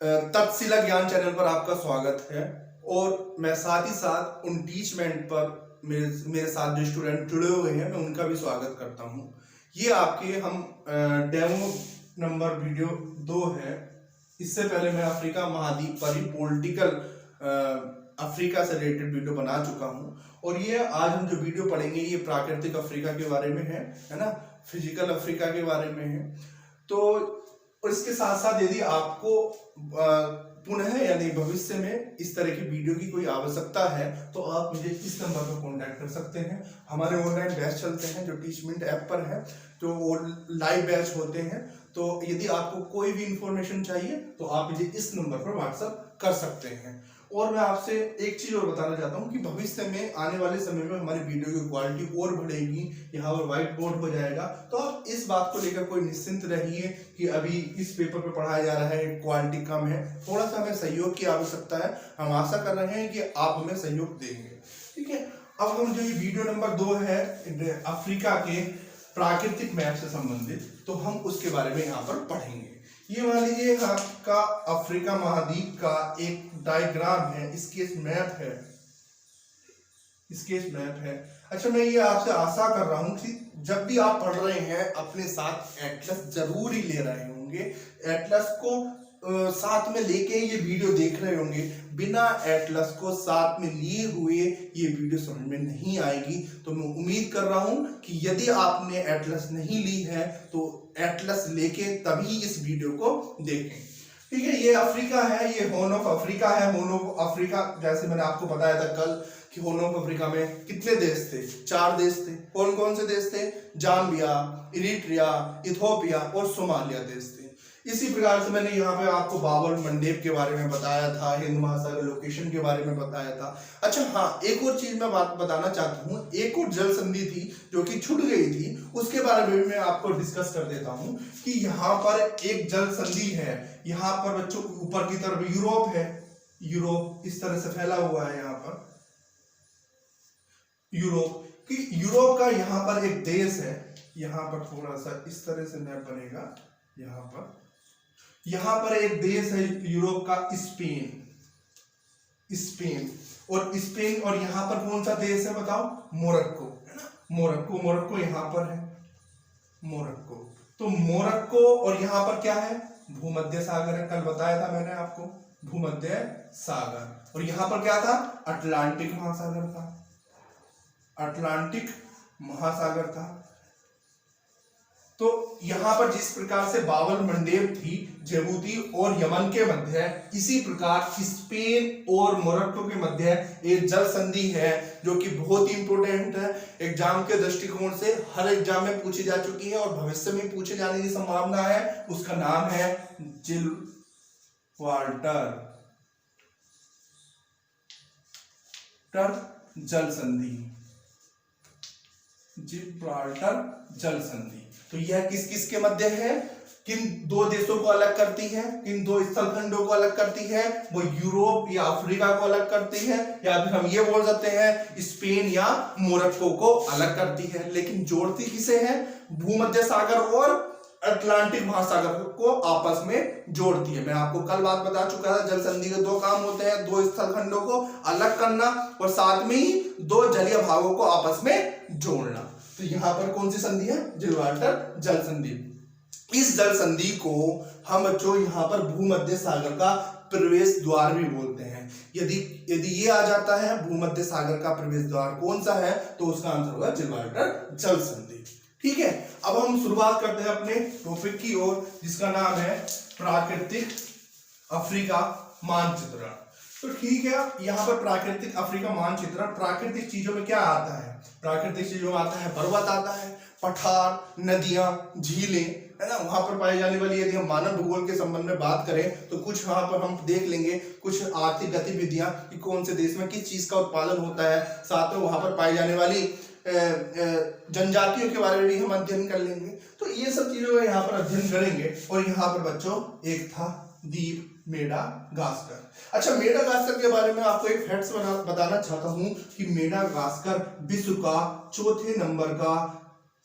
तक्षशिला ज्ञान चैनल पर आपका स्वागत है। और मैं साथ ही साथ उन टीचमेंट पर मेरे साथ जो स्टूडेंट जुड़े हुए हैं मैं उनका भी स्वागत करता हूं। ये आपके हम डेमो नंबर वीडियो 2 है। इससे पहले मैं अफ्रीका महाद्वीप पर ही पॉलिटिकल अफ्रीका से रिलेटेड वीडियो बना चुका हूं। और ये आज हम जो वीडियो पढ़ेंगे ये प्राकृतिक अफ्रीका के बारे में है ना, फिजिकल अफ्रीका के बारे में है। तो और इसके साथ साथ यदि आपको पुनः यानी भविष्य में इस तरह की वीडियो की कोई आवश्यकता है तो आप मुझे इस नंबर पर कांटेक्ट कर सकते हैं। हमारे ऑनलाइन बैच चलते हैं जो टीचमेंट ऐप पर है, तो लाइव बैच होते हैं। तो यदि आपको कोई भी इंफॉर्मेशन चाहिए तो आप मुझे इस नंबर पर व्हाट्सएप कर सकते हैं। और मैं आपसे एक चीज और बताना चाहता हूँ कि भविष्य में आने वाले समय में हमारी वीडियो की क्वालिटी और बढ़ेगी, यहाँ पर व्हाइट बोर्ड हो जाएगा। तो आप इस बात को लेकर कोई निश्चिंत रहिए कि अभी इस पेपर पे पढ़ाया जा रहा है, क्वालिटी कम है, थोड़ा सा हमें सहयोग की आवश्यकता है। हम आशा कर रहे हैं कि आप हमें सहयोग देंगे। ठीक है, अब हम जो ये वीडियो नंबर 2 है अफ्रीका के प्राकृतिक मैप से संबंधित, तो हम उसके बारे में यहाँ पर पढ़ेंगे। ये मान लीजिए आपका अफ्रीका महाद्वीप का एक डायग्राम है, स्केच मैप है, स्केच मैप है। अच्छा, मैं ये आपसे आशा कर रहा हूँ कि जब भी आप पढ़ रहे हैं अपने साथ एटलस जरूर ही ले रहे होंगे। एटलस को साथ में लेके ये वीडियो देख रहे होंगे। बिना एटलस को साथ में लिए हुए ये वीडियो समझ में नहीं आएगी। तो मैं उम्मीद कर रहा हूं कि यदि आपने एटलस नहीं ली है तो एटलस लेके तभी इस वीडियो को देखें। ठीक है, ये अफ्रीका है, ये हॉर्न ऑफ अफ्रीका है। हॉर्न ऑफ अफ्रीका जैसे मैंने आपको बताया था कल कि हॉर्न ऑफ अफ्रीका में कितने देश थे? 4 देश थे। कौन कौन से देश थे? जाम्बिया, इरिट्रिया, इथोपिया और सोमालिया देश थे। इसी प्रकार से मैंने यहाँ पे आपको बाबल मंडेप के बारे में बताया था, हिंद महासागर लोकेशन के बारे में बताया था। अच्छा हाँ, एक और चीज मैं बात बताना चाहता हूँ। एक और जल संधि थी जो कि छूट गई थी, उसके बारे में मैं आपको डिस्कस कर देता हूँ कि यहाँ पर एक जल संधि है। यहाँ पर बच्चों ऊपर की तरफ यूरोप है, यूरोप इस तरह से फैला हुआ है। यहाँ पर यूरोप का यहाँ पर एक देश है। यहाँ पर थोड़ा सा इस तरह से मैप बनेगा। यहाँ पर एक देश है यूरोप का, स्पेन और यहाँ पर कौन सा देश है बताओ? मोरक्को, है ना। मोरक्को यहाँ पर है, मोरक्को। तो मोरक्को और यहाँ पर क्या है? भूमध्य सागर है। कल बताया था मैंने आपको भूमध्य सागर। और यहाँ पर क्या था? अटलांटिक महासागर था, अटलांटिक महासागर था। तो यहां पर जिस प्रकार से बाबल मंडेब थी जिबूती और यमन के मध्य, इसी प्रकार स्पेन और मोरक्को के मध्य एक जल संधि है जो कि बहुत ही इंपॉर्टेंट है। एग्जाम के दृष्टिकोण से हर एग्जाम में पूछी जा चुकी है और भविष्य में पूछे जाने की संभावना है। उसका नाम है जिब्राल्टर जल संधि, जिब्राल्टर जल संधि। तो यह किस किस के मध्य है? किन 2 देशों को अलग करती है? किन 2 स्थलखंडों को अलग करती है? वो यूरोप या अफ्रीका को अलग करती है, या फिर हम ये बोल सकते हैं स्पेन या मोरक्को को अलग करती है। लेकिन जोड़ती किसे है? भूमध्य सागर और अटलांटिक महासागर को आपस में जोड़ती है। मैं आपको कल बात बता चुका था, जल संधि के 2 काम होते हैं, 2 स्थलखंडों को अलग करना और साथ में ही 2 जलीय भागों को आपस में जोड़ना। तो यहाँ पर कौन सी संधि है? जिब्राल्टर जल संधि। इस जल संधि को हम बच्चों यहाँ पर भूमध्य सागर का प्रवेश द्वार भी बोलते हैं। यदि ये आ जाता है भूमध्य सागर का प्रवेश द्वार कौन सा है, तो उसका आंसर होगा जिब्राल्टर जल संधि। ठीक है, अब हम शुरुआत करते हैं अपने टॉपिक की ओर, जिसका नाम है प्राकृतिक अफ्रीका मानचित्रण। तो ठीक है, यहाँ पर प्राकृतिक अफ्रीका मानचित्रण, प्राकृतिक चीजों में क्या आता है? प्राकृतिक चीजों में आता है पर्वत, आता है पठार, नदियां, झीलें, है ना। वहां पर पाई जाने वाली, यदि हम मानव भूगोल के संबंध में बात करें तो कुछ वहां पर हम देख लेंगे कुछ आर्थिक गतिविधियां कि कौन से देश में किस चीज का उत्पादन होता है। साथ में वहां पर पाई जाने वाली जनजातियों के बारे में भी हम अध्ययन कर लेंगे। तो ये सब चीजों का यहाँ पर अध्ययन करेंगे। और यहाँ पर बच्चों एक था द्वीप मेडागास्कर। अच्छा, मेडागास्कर के बारे में आपको एक फैक्ट्स बताना चाहता हूँ कि मेडागास्कर विश्व का चौथे नंबर का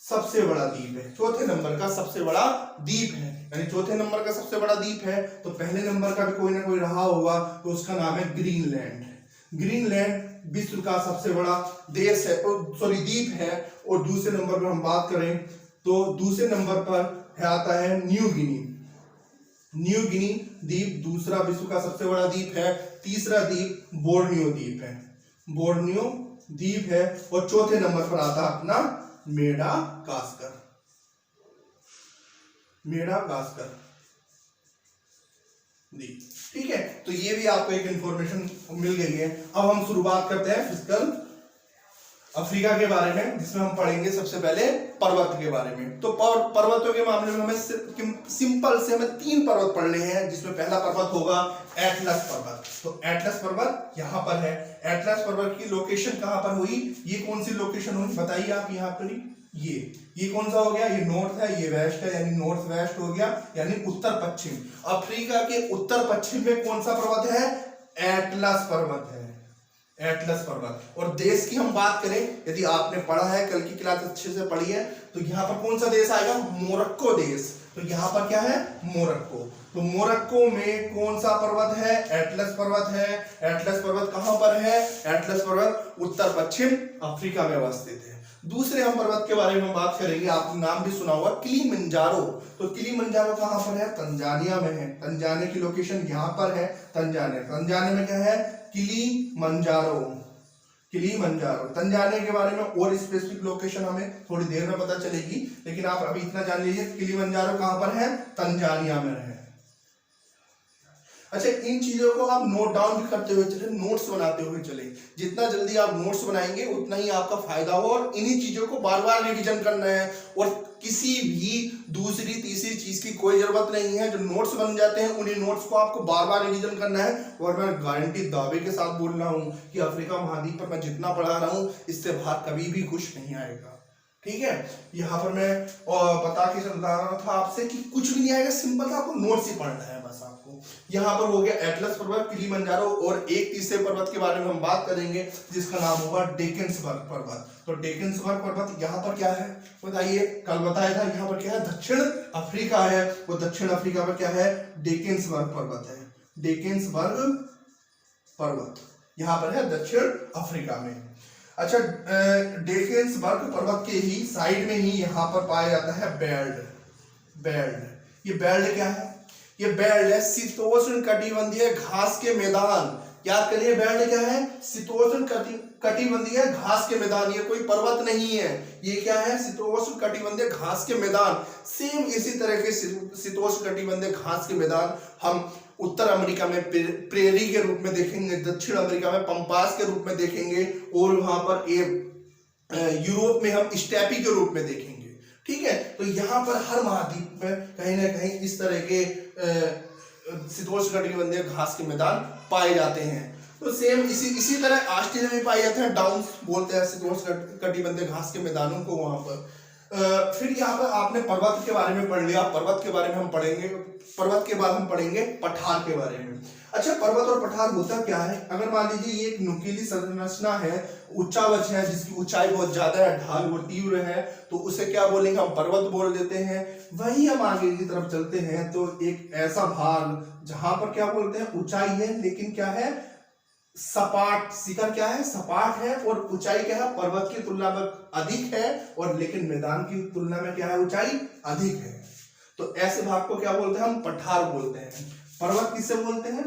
सबसे बड़ा द्वीप है, चौथे नंबर का सबसे बड़ा द्वीप है। यानी चौथे नंबर का सबसे बड़ा द्वीप है, तो पहले नंबर का भी कोई ना कोई रहा होगा, तो उसका नाम है ग्रीनलैंड। ग्रीनलैंड विश्व का सबसे बड़ा देश है, सॉरी द्वीप है। और दूसरे नंबर पर हम बात करें तो दूसरे नंबर पर आता है न्यू गिनी। न्यू गिनी द्वीप दूसरा विश्व का सबसे बड़ा द्वीप है। तीसरा द्वीप बोर्नियो द्वीप है, बोर्नियो द्वीप है। और चौथे नंबर पर आता है अपना मेडागास्कर, मेडागास्कर द्वीप। ठीक है, तो ये भी आपको एक इंफॉर्मेशन मिल गई है। अब हम शुरुआत करते हैं फिजिकल अफ्रीका के बारे में, जिसमें हम पढ़ेंगे सबसे पहले पर्वत के बारे में। तो पर्वतों के मामले में हमें सिंपल से हमें 3 पर्वत पढ़ने हैं, जिसमें पहला पर्वत होगा एटलस पर्वत। तो एटलस पर्वत यहाँ पर है। एटलस पर्वत की लोकेशन कहाँ पर हुई, ये कौन सी लोकेशन हुई बताइए आप यहाँ पर। ये कौन सा हो गया, ये नॉर्थ है, ये वेस्ट है, यानी नॉर्थ वेस्ट हो गया, यानी उत्तर पश्चिम। अफ्रीका के उत्तर पश्चिम में कौन सा पर्वत है, एटलस पर्वत है, एटलस पर्वत। और देश की हम बात करें, यदि आपने पढ़ा है, कल की क्लास अच्छे से पढ़ी है, तो यहाँ पर कौन सा देश आएगा, मोरक्को देश। तो यहाँ पर क्या है, मोरक्को। तो मोरक्को में कौन सा पर्वत है, एटलस पर्वत है। एटलस पर्वत कहाँ पर है, एटलस पर्वत उत्तर पश्चिम अफ्रीका में अवस्थित है। दूसरे हम पर्वत के बारे में बात करेंगे, आपने नाम भी सुना होगा, किलिमंजारो। तो किलिमंजारो कहाँ पर है, तंजानिया में है। तंजानिया की लोकेशन यहाँ पर है, तंजानिया। तंजानिया में क्या है, किलिमंजारो, किलिमंजारो। तंजानिया के बारे में और स्पेसिफिक लोकेशन हमें थोड़ी देर में पता चलेगी, लेकिन आप अभी इतना जान लीजिए किलिमंजारो कहाँ पर है, तंजानिया में है। अच्छा, इन चीजों को आप नोट डाउन भी करते हुए चले, नोट्स बनाते हुए चले। जितना जल्दी आप नोट्स बनाएंगे उतना ही आपका फायदा होगा। और इन्हीं चीजों को बार बार रिवीजन करना है, और किसी भी दूसरी तीसरी चीज की कोई जरूरत नहीं है। जो नोट्स बन जाते हैं उन्हीं नोट्स को आपको बार बार रिवीजन करना है। और मैं गारंटी दावे के साथ बोल रहा हूँ कि अफ्रीका महाद्वीप पर मैं जितना पढ़ा रहा हूँ, इससे बाहर कभी भी कुछ नहीं आएगा। ठीक है, यहाँ पर मैं बता के चल रहा था आपसे कि कुछ भी नहीं आएगा, सिंपल आपको नोट्स ही पढ़ना है बस आपको। यहाँ पर हो गया एटलस पर्वत, किलिमंजारो, और एक तीसरे पर्वत के बारे में हम बात करेंगे, जिसका नाम होगा डेकेंसबर्ग पर्वत। तो डेकेंसबर्ग पर्वत यहाँ पर क्या है बताइए, कल बताया था, यहाँ पर क्या है, दक्षिण अफ्रीका है। वो दक्षिण अफ्रीका पर क्या है, डेकेंसबर्ग पर्वत है। डेकेंसबर्ग पर्वत यहाँ पर है दक्षिण अफ्रीका में। अच्छा, डेकेंसबर्ग पर्वत के ही साइड में ही यहाँ पर पाया जाता है बेल्ट। बेल्ट, ये बेल्ट क्या है, ये बेल्ट है शीतोष्ण कटिबंधीय घास के मैदान। याद करिए, बेल्ट क्या है, शीतोष्ण कटिबंधीय घास के मैदान। ये कोई पर्वत नहीं है, ये क्या है, शीतोष्ण कटिबंधीय घास के मैदान। सेम इसी तरह के शीतोष्ण कटिबंधीय घास के मैदान हम उत्तर अमेरिका में प्रेरी के रूप में देखेंगे, दक्षिण अमेरिका में पंपास के रूप में देखेंगे, और वहां पर यूरोप में हम स्टेपी के रूप में देखेंगे। ठीक है, तो यहाँ पर हर महाद्वीप में कहीं ना कहीं इस तरह के शीतोष्ण कटिबंधीय घास के मैदान पाए जाते हैं। तो सेम इसी तरह ऑस्ट्रेलिया में पाए जाते हैं, डाउन्स बोलते हैं शीतोष्ण कटिबंधीय घास के मैदानों को वहां पर। फिर यहाँ पर आपने पर्वत के बारे में पढ़ लिया, पर्वत के बारे में हम पढ़ेंगे, पर्वत के बाद हम पढ़ेंगे पठार के बारे में। अच्छा, पर्वत और पठार होता क्या है, अगर मान लीजिए ये एक नुकीली संरचना है, उच्चावच है, जिसकी ऊंचाई बहुत ज्यादा है, ढाल वो तीव्र है, तो उसे क्या बोलेंगे, हम पर्वत बोल देते हैं। वही हम आगे की तरफ चलते हैं तो एक ऐसा भाग जहां पर क्या बोलते हैं, ऊंचाई है, लेकिन क्या है, सपाट, शिखर क्या है, सपाट है, और ऊंचाई क्या है, पर्वत की तुलना में अधिक है, और लेकिन मैदान की तुलना में क्या है, ऊंचाई अधिक है। तो ऐसे भाग को क्या बोलते हैं, हम पठार बोलते हैं। पर्वत किसे बोलते हैं,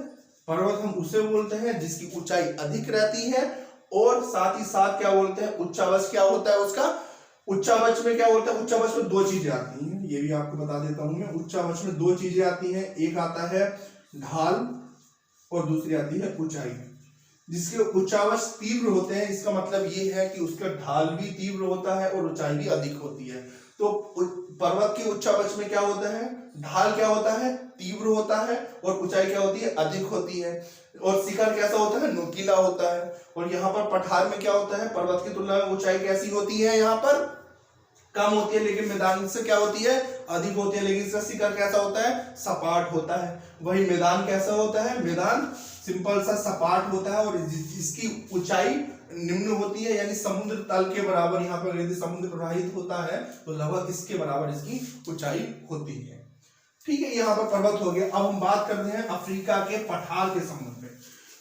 पर्वत हम उसे बोलते हैं जिसकी ऊंचाई अधिक रहती है, और साथ ही साथ क्या बोलते हैं, उच्चावच क्या होता है उसका, उच्चावच में क्या होता है, उच्चावच में 2 चीजें आती हैं, ये भी आपको बता देता हूं मैं। उच्चावच में 2 चीजें आती हैं, एक आता है ढाल और दूसरी आती है ऊंचाई। जिसके उच्चावच तीव्र होते हैं, इसका मतलब ये है कि उसका ढाल भी तीव्र होता है और ऊंचाई भी अधिक होती है। तो पर्वत की उच्चावच में क्या होता है, ढाल क्या होता है, तीव्र होता है, और ऊंचाई क्या होती है, अधिक होती है। और शिखर कैसा होता है, नुकीला होता है। और यहाँ पर पठार में क्या होता है, पर्वत की तुलना में ऊंचाई कैसी होती है, यहाँ पर कम होती है, लेकिन मैदान से क्या होती है, अधिक होती है, लेकिन इसका शिखर कैसा होता है, सपाट होता है। वही मैदान कैसा होता है, मैदान सिंपल सा सपाट होता है, और इसकी ऊंचाई निम्न होती है, यानी समुद्र तल के बराबर। यहाँ पर यदि समुद्र प्रवाहित होता है तो लगभग इसके बराबर इसकी ऊंचाई होती है। ठीक है, यहाँ पर पर्वत हो गया। अब हम बात करते हैं अफ्रीका के पठार के संबंध में।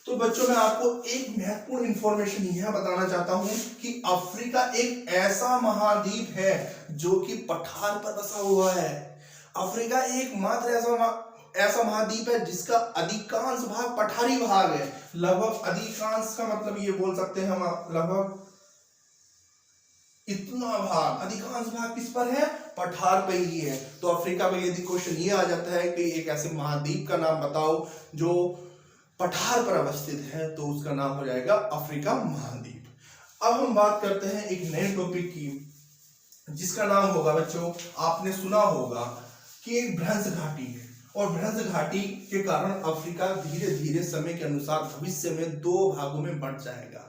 तो बच्चों मैं आपको एक महत्वपूर्ण इंफॉर्मेशन यह बताना चाहता हूं कि अफ्रीका एक ऐसा महाद्वीप है जो कि पठार पर बसा हुआ है। अफ्रीका एकमात्र ऐसा महाद्वीप है जिसका अधिकांश भाग पठारी भाग है। लगभग अधिकांश का मतलब ये बोल सकते हैं हम, लगभग इतना भाग, अधिकांश भाग किस पर है? पठार पे ही है। तो अफ्रीका में यदि क्वेश्चन ये आ जाता है कि एक ऐसे महाद्वीप का नाम बताओ जो पठार पर अवस्थित है, तो उसका नाम हो जाएगा अफ्रीका महाद्वीप। अब हम बात करते हैं एक नए टॉपिक की जिसका नाम होगा बच्चों, आपने सुना होगा कि एक भ्रंश घाटी है, और भ्रंश घाटी के कारण अफ्रीका धीरे धीरे समय के अनुसार भविष्य में 2 भागों में बंट जाएगा।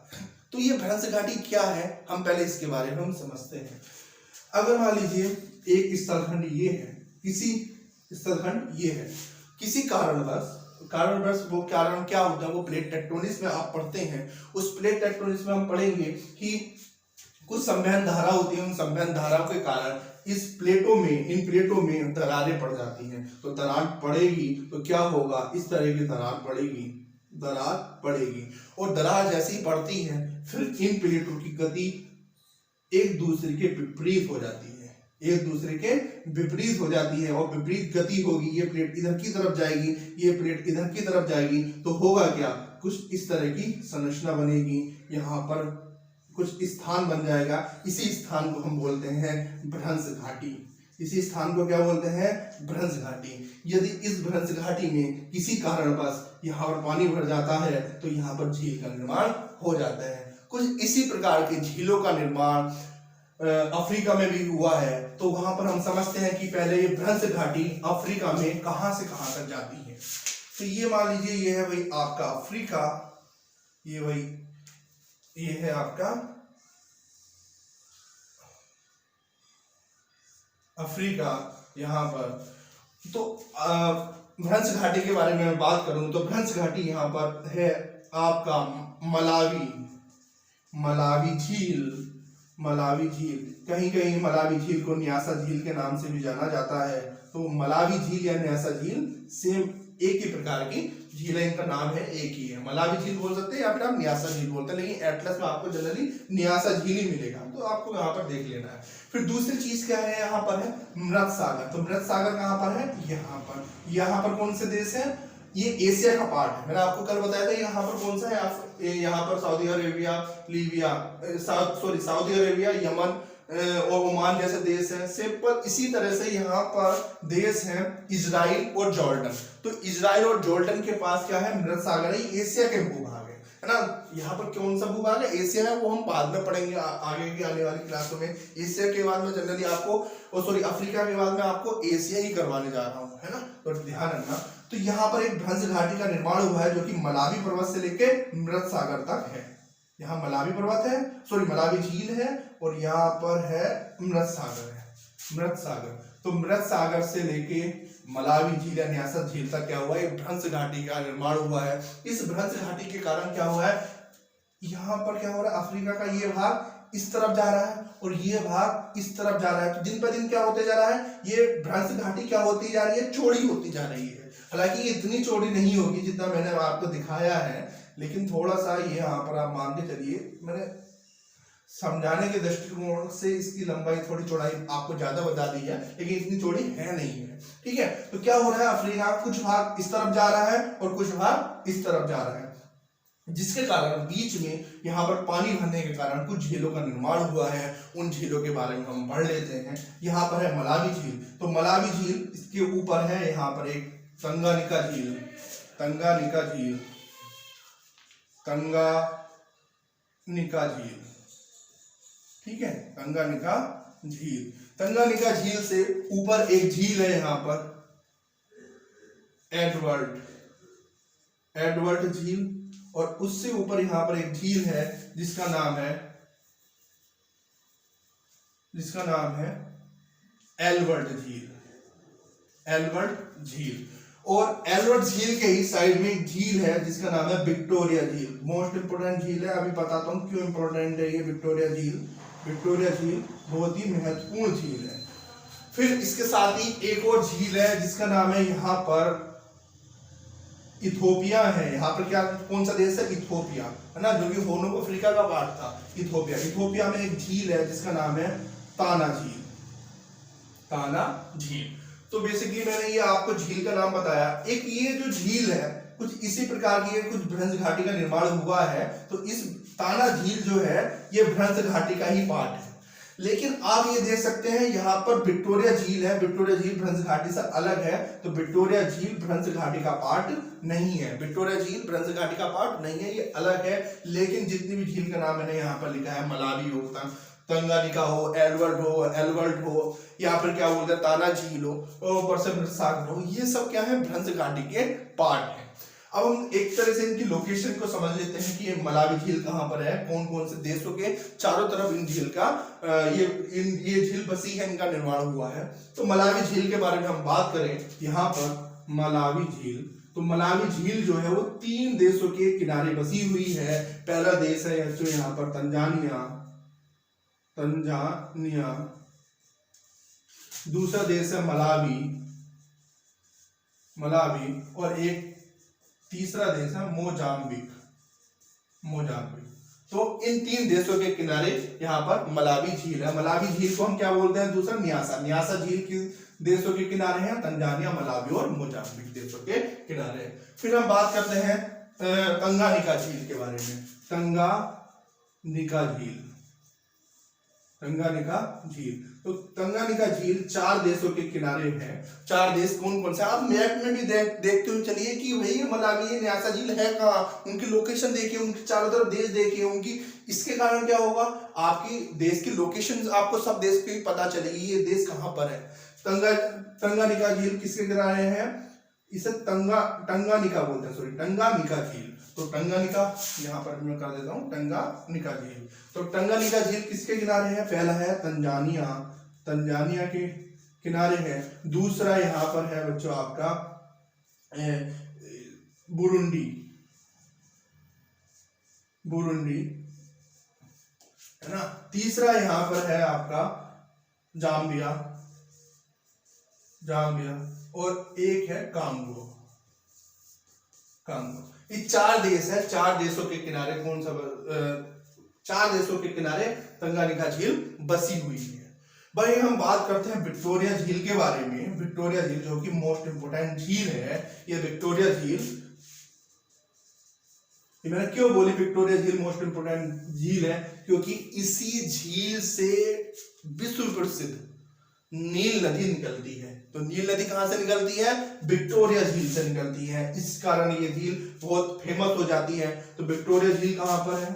तो ये भ्रंश घाटी क्या है, हम पहले इसके बारे में हम समझते हैं। अगर मान लीजिए एक स्थलखंड ये है, किसी स्थलखंड ये है, किसी कारणवश वो कारण क्या होता है, वो प्लेट टेक्टोनिक्स में आप पढ़ते हैं। उस प्लेट टेक्टोनिक्स में हम पढ़ेंगे कि कुछ संवहन धारा होती है, उन संवहन धाराओं के कारण इन प्लेटों में दरारें पड़ जाती हैं। तो दरार पड़ेगी तो क्या होगा, इस तरह की दरार पड़ेगी और दरार जैसी पड़ती है फिर इन प्लेटों की गति एक दूसरे के विपरीत हो जाती है, और विपरीत गति होगी। ये प्लेट इधर की तरफ जाएगी, ये प्लेट इधर की तरफ जाएगी, तो होगा क्या, कुछ इस तरह की संरचना बनेगी। यहाँ पर कुछ स्थान बन जाएगा, इसी स्थान को हम बोलते हैं भ्रंश घाटी। इसी स्थान को क्या बोलते हैं? भ्रंश घाटी। यदि इस भ्रंश घाटी में किसी कारणवश यहाँ पर पानी भर जाता है तो यहाँ पर झील का निर्माण हो जाता है। कुछ इसी प्रकार के झीलों का निर्माण अफ्रीका में भी हुआ है। तो वहां पर हम समझते हैं कि पहले ये भ्रंश घाटी अफ्रीका में कहां से कहां तक जाती है। तो ये मान लीजिए ये है भाई आपका अफ्रीका, ये है आपका अफ्रीका यहाँ पर। तो भ्रंश घाटी के बारे में मैं बात करूं तो भ्रंश घाटी यहाँ पर है आपका मलावी झील। कहीं कहीं मलावी झील को न्यासा झील के नाम से भी जाना जाता है। तो मलावी झील या न्यासा झील सेम एक ही प्रकार की झील है, इनका नाम है एक ही है। मलावी झील बोल सकते हैं या फिर आप न्यासा झील बोलते हैं, लेकिन एटलस में आपको जनरली न्यासा झील ही मिलेगा, तो आपको यहाँ पर देख लेना है। फिर दूसरी चीज क्या है, यहाँ पर है मृत सागर। तो मृत सागर कहाँ पर है? यहाँ पर कौन से देश है? ये एशिया का पार्ट है। मैंने आपको कल बताया था यहाँ पर कौन सा है, यहाँ पर सऊदी अरेबिया, यमन और ओमान जैसे देश हैं। सिंपल इसी तरह से यहाँ पर देश हैं इजराइल और जॉर्डन। तो इजराइल और जॉर्डन के पास क्या है? मृत सागर है, एशिया के भूभाग है ना। यहाँ पर कौन सा भूभाग है? एशिया है, वो हम बाद में पढ़ेंगे आगे की आने वाली क्लासों में। एशिया के बाद में जनरली आपको अफ्रीका के बाद में आपको एशिया ही करवाने जा रहा हूँ, है ना, तो ध्यान रखना। तो यहाँ पर एक भ्रंश घाटी का निर्माण हुआ है जो कि मलावी पर्वत से लेके मृत सागर तक है। यहाँ मलावी पर्वत है, मलावी झील है, और यहाँ पर है मृत सागर। तो मृत सागर से लेके मलावी झील या न्यासा झील तक क्या हुआ है? एक भ्रंश घाटी का निर्माण हुआ है। इस भ्रंश घाटी के कारण क्या हुआ है, यहाँ पर क्या हो रहा है, अफ्रीका का ये भाग इस तरफ जा रहा है और ये भाग इस तरफ जा रहा है। तो दिन पर दिन क्या होते जा रहा है, ये भ्रंश घाटी क्या होती जा रही है? चौड़ी होती जा रही है। हालांकि ये इतनी चौड़ी नहीं होगी जितना मैंने आपको दिखाया है, लेकिन थोड़ा सा ये यहाँ पर आप मान के चलिए, मैंने समझाने के दृष्टिकोण से इसकी लंबाई थोड़ी चौड़ाई आपको ज्यादा बता दी है, लेकिन इतनी चौड़ी है नहीं है। ठीक है, तो क्या हो रहा है, अफ्रीका कुछ भाग इस तरफ जा रहा है और कुछ भाग इस तरफ जा रहा है, जिसके कारण बीच में यहाँ पर पानी भरने के कारण कुछ झीलों का निर्माण हुआ है। उन झीलों के बारे में हम पढ़ लेते हैं। यहाँ पर है मलावी झील। तो मलावी झील, इसके ऊपर है यहाँ पर एक तंगानिका झील। ठीक है, तंगानिका झील से ऊपर एक झील है यहाँ पर एडवर्ड झील, और उससे ऊपर यहाँ पर एक झील है जिसका नाम है एल्बर्ट झील। और एल्बर्ट झील के ही साइड में एक झील है जिसका नाम है विक्टोरिया झील। मोस्ट इंपोर्टेंट झील है, अभी बताता हूँ क्यों इंपोर्टेंट है ये विक्टोरिया झील बहुत ही महत्वपूर्ण झील है। फिर इसके साथ ही एक और झील है जिसका नाम है यहाँ पर इथोपिया है। यहाँ पर क्या, कौन सा देश है, इथोपिया, है ना, जो कि होर्न ऑफ अफ्रीका का पार्ट था, इथोपिया। इथोपिया में एक झील है जिसका नाम है ताना झील, ताना झील। तो बेसिकली मैंने ये आपको झील का नाम बताया। एक ये जो झील है कुछ इसी प्रकार की है, कुछ भ्रंश घाटी का निर्माण हुआ है। तो इस ताना झील जो है ये भ्रंश घाटी का ही पार्ट है। लेकिन आप ये देख सकते हैं यहाँ पर विक्टोरिया झील है। विक्टोरिया झील भ्रंश घाटी से अलग है, तो विक्टोरिया झील भ्रंश घाटी का पार्ट नहीं है। विक्टोरिया झील भ्रंश घाटी का पार्ट नहीं है, ये अलग है। लेकिन जितनी भी झील का नाम मैंने यहाँ पर लिखा है, मलावी हो, तंगानिका हो, एल्बर्ट हो, या फिर क्या बोलते हैं ताना झील हो, और ऊपर से सागर हो, ये सब क्या है, भ्रंश घाटी के पार्ट है। अब हम एक तरह से इनकी लोकेशन को समझ लेते हैं कि ये मलावी झील कहाँ पर है, कौन कौन से देशों के चारों तरफ इन झील का ये झील बसी है, इनका निर्माण हुआ है। तो मलावी झील के बारे में हम बात करें, यहाँ पर मलावी झील, तो मलावी झील जो है वो 3 देशों के किनारे बसी हुई है। पहला देश है जो यहाँ पर तंजानिया, दूसरा देश है मलावी, और एक तीसरा देश है मोजाम्बिक। तो इन 3 देशों के किनारे यहाँ पर मलावी झील है। मलावी झील को हम क्या बोलते हैं, दूसरा न्यासा झील किस देशों के किनारे हैं, तंजानिया, मलावी और मोजाम्बिक देशों के किनारे। फिर हम बात करते हैं तंगानिका झील के बारे में। तंगानिका झील, तो तंगानिका झील 4 देशों के किनारे है। 4 देश कौन कौन से, आप मैप में भी देखते हुए चलिए कि भाई मलावी न्यासा झील है कहाँ, उनकी लोकेशन देखिए, उनके चारों तरफ देश देखिए उनकी। इसके कारण क्या होगा, आपकी देश की लोकेशन आपको सब देश की पता चलेगी, ये देश कहाँ पर है। तंगानिका झील किसके किनारे है, इसे टंगानिका बोलते हैं, टंगानिका झील। तो टंगानिका यहाँ पर मैं कर देता हूँ, टंगानिका झील। तो टंगानिका झील किसके किनारे है, पहला है तंजानिया के किनारे है। दूसरा यहाँ पर है बच्चों आपका बुरुंडी, है ना। तीसरा यहाँ पर है आपका जाम्बिया, और एक है कांगो। ये 4 देश है। 4 देशों के किनारे 4 देशों के किनारे तंगानिका झील बसी हुई है। भाई हम बात करते हैं विक्टोरिया झील के बारे में। विक्टोरिया झील जो कि मोस्ट इंपोर्टेंट झील है, ये विक्टोरिया झील, ये मैंने क्यों बोली विक्टोरिया झील मोस्ट इंपोर्टेंट झील है, क्योंकि इसी झील से विश्व प्रसिद्ध नील नदी निकलती है। तो नील नदी कहां से निकलती है, विक्टोरिया झील से निकलती है। इस कारण ये झील बहुत फेमस हो जाती है। तो विक्टोरिया झील कहां पर है,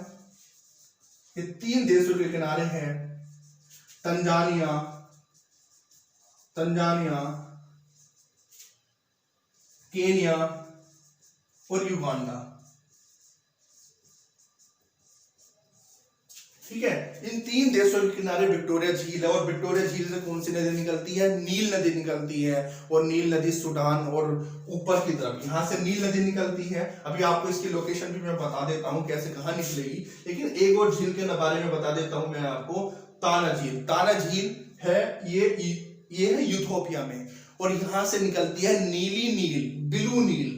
ये 3 देशों के किनारे है, तंजानिया, केनिया और युगांडा। ठीक है, इन 3 देशों के किनारे विक्टोरिया झील है। और विक्टोरिया झील से कौन सी नदी निकलती है, नील नदी निकलती है। और नील नदी सूडान और ऊपर की तरफ यहां से नील नदी निकलती है। अभी आपको इसकी लोकेशन भी मैं बता देता हूं कैसे कहां निकलेगी, लेकिन एक और झील के बारे में बता देता हूं मैं आपको। ताना झील है, ये है यूथोपिया में, और यहां से निकलती है ब्लू नील।